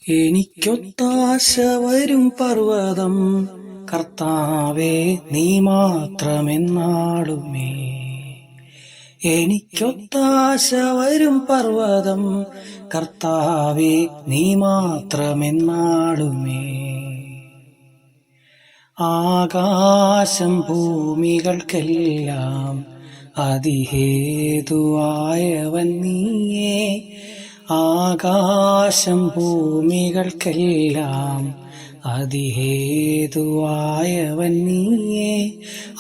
എനിക്കൊത്താശ വരും പർവ്വതം കർത്താവേ നീ മാത്രമെന്നാളുമേ. എനിക്കൊത്താശ വരും പർവ്വതം കർത്താവേ നീ മാത്രമെന്നാളുമേ. ആകാശം ഭൂമികൾക്കെല്ലാം അതിഹേതുവായവൻ നീയേ. ആകാശം ഭൂമികൾക്കെല്ലാം അതിഹേതുവായവൻ നീയേ.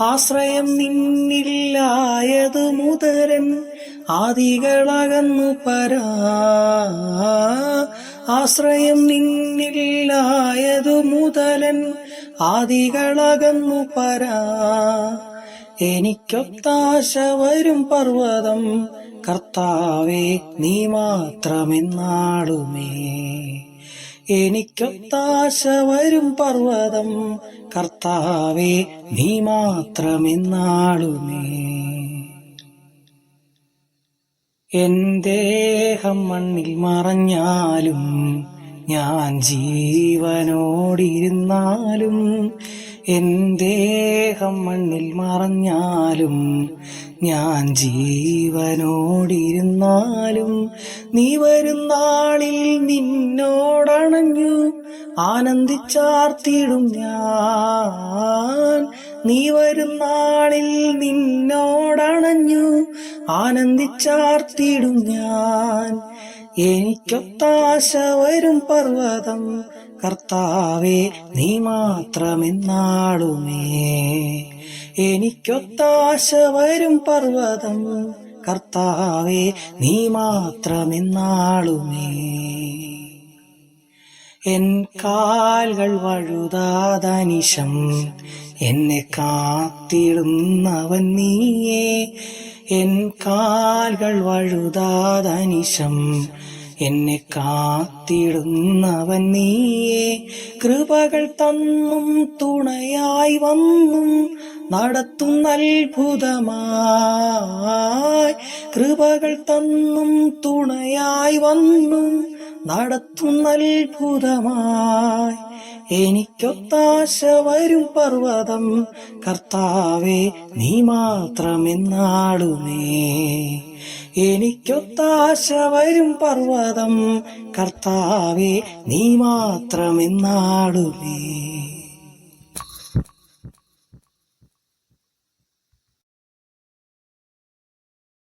ആശ്രയം നിന്നിലായതു മുതലൻ ആദികളകന്നു പരാ. ആശ്രയം നിന്നിലായതു മുതലൻ ആദികളകന്നു പരാ. എനിക്കൊത്താശ വരും പർവ്വതം കർത്താവേ നീ മാത്രമെന്നാളുമേ. എനിക്കൊത്താശ വരും പർവ്വതം കർത്താവേ നീ മാത്രമെന്നാളുമേ. എൻ ദേഹം മണ്ണിൽ മറഞ്ഞാലും ഞാൻ ജീവനോടിരുന്നാലും, എൻ ദേഹം മണ്ണിൽ മറഞ്ഞാലും ഞാൻ ജീവനോടിരുന്നാലും, നീ വരും നാളിൽ നിന്നോടണഞ്ഞു ആനന്ദിച്ചാർത്തിടും ഞാൻ. നീ വരും നാളിൽ നിന്നോടണഞ്ഞു ആനന്ദിച്ചാർത്തിടും ഞാൻ. എനിക്കൊത്താശ വരും പർവ്വതം കർത്താവേ നീ മാത്രമെന്നാളുമേ. എനിക്കൊത്താശ വരും പർവ്വതം കർത്താവേ നീ മാത്രമെന്നാളുമേ. എൻ കാൽകൾ വഴുതാതനിശം എന്നെ കാത്തിടുന്നവൻ നീയേ. എൻ കാൽകൾ വഴുതാതനിശം എന്നെ കാത്തിടുന്നവൻ നീയേ. കൃപകൾ തന്നും തുണയായി വന്നും നടത്തുന്ന അത്ഭുതമായി. കൃപകൾ തന്നും തുണയായി വന്നും നടത്തുന്ന അത്ഭുതമായി. എനിക്കൊത്താശ വരും പർവ്വതം കർത്താവേ നീ മാത്രമെന്നാളുമേ. എനിക്കൊത്താശ വരും പർവ്വതം കർത്താവേ നീ മാത്രമെന്നാളുമേ.